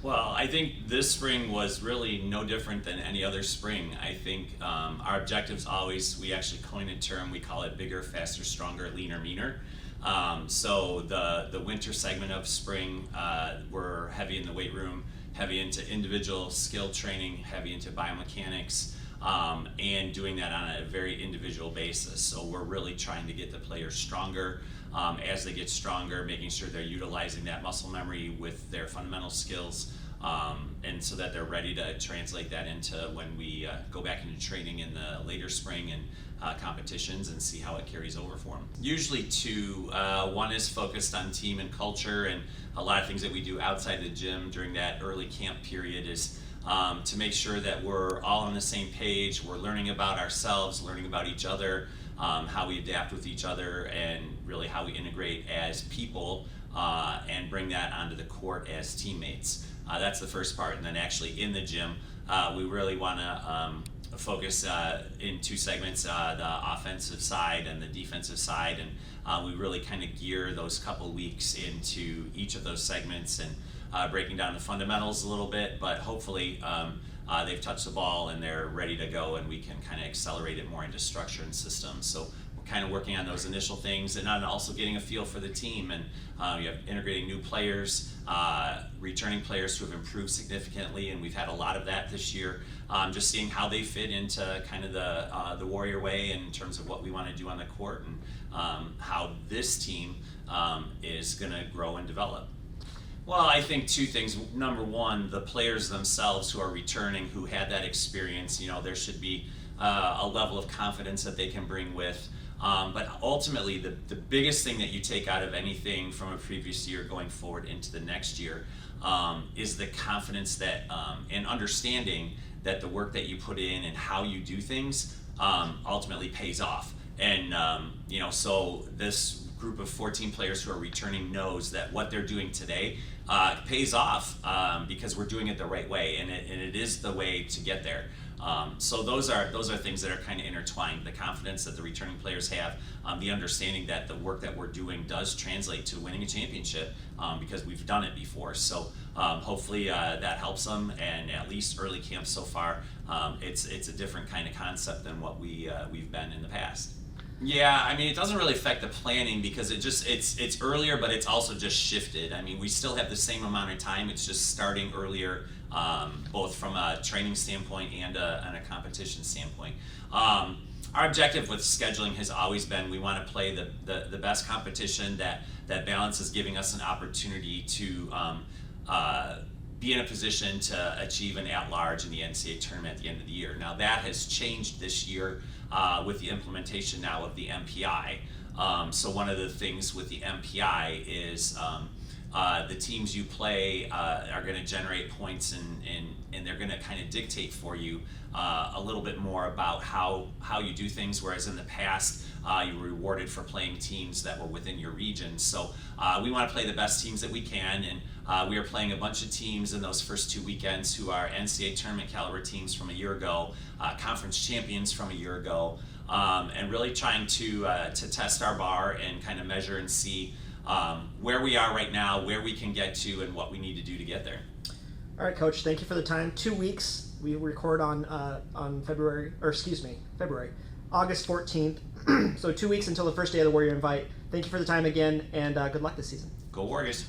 Well, I think this spring was really no different than any other spring. I think our objectives always, we actually coined a term, we call it bigger, faster, stronger, leaner, meaner. So the winter segment of spring, we're heavy in the weight room, heavy into individual skill training, heavy into biomechanics, and doing that on a very individual basis. So we're really trying to get the players stronger. As they get stronger, making sure they're utilizing that muscle memory with their fundamental skills, and so that they're ready to translate that into when we go back into training in the later spring and competitions and see how it carries over for them. Usually two. One is focused on team and culture, and a lot of things that we do outside the gym during that early camp period is to make sure that we're all on the same page, we're learning about ourselves, learning about each other, how we adapt with each other, and really how we integrate as people and bring that onto the court as teammates. That's the first part. And then actually in the gym, we really want to focus in two segments, the offensive side and the defensive side. And we really kind of gear those couple weeks into each of those segments and breaking down the fundamentals a little bit, but hopefully they've touched the ball and they're ready to go, and we can kind of accelerate it more into structure and systems. So we're kind of working on those initial things, and then also getting a feel for the team. And you have integrating new players, returning players who have improved significantly, and we've had a lot of that this year. Just seeing how they fit into kind of the Warrior way in terms of what we want to do on the court, and how this team is going to grow and develop. Well, I think two things. Number one, the players themselves who are returning, who had that experience, there should be a level of confidence that they can bring with. But ultimately, the biggest thing that you take out of anything from a previous year going forward into the next year is the confidence that and understanding that the work that you put in and how you do things ultimately pays off. And so this group of 14 players who are returning knows that what they're doing today pays off because we're doing it the right way, and it is the way to get there. So those are things that are kind of intertwined. The confidence that the returning players have, the understanding that the work that we're doing does translate to winning a championship because we've done it before. So hopefully that helps them, and at least early camp so far, it's a different kind of concept than what we've been in the past. Yeah, I mean, it doesn't really affect the planning because it's earlier, but it's also just shifted. I mean, we still have the same amount of time. It's just starting earlier, both from a training standpoint and a competition standpoint. Our objective with scheduling has always been we want to play the best competition that balance is giving us an opportunity to be in a position to achieve an at-large in the NCAA tournament at the end of the year. Now that has changed this year with the implementation now of the MPI. So one of the things with the MPI is the teams you play are going to generate points, and they're going to kind of dictate for you a little bit more about how you do things, whereas in the past you were rewarded for playing teams that were within your region. So we want to play the best teams that we can, and we are playing a bunch of teams in those first two weekends who are NCAA tournament caliber teams from a year ago, conference champions from a year ago, and really trying to test our bar and kind of measure and see where we are right now, where we can get to, and what we need to do to get there. All right, Coach, thank you for the time. 2 weeks. We record on February, August 14th. So 2 weeks until the first day of the Warrior Invite. Thank you for the time again, and good luck this season. Go Warriors.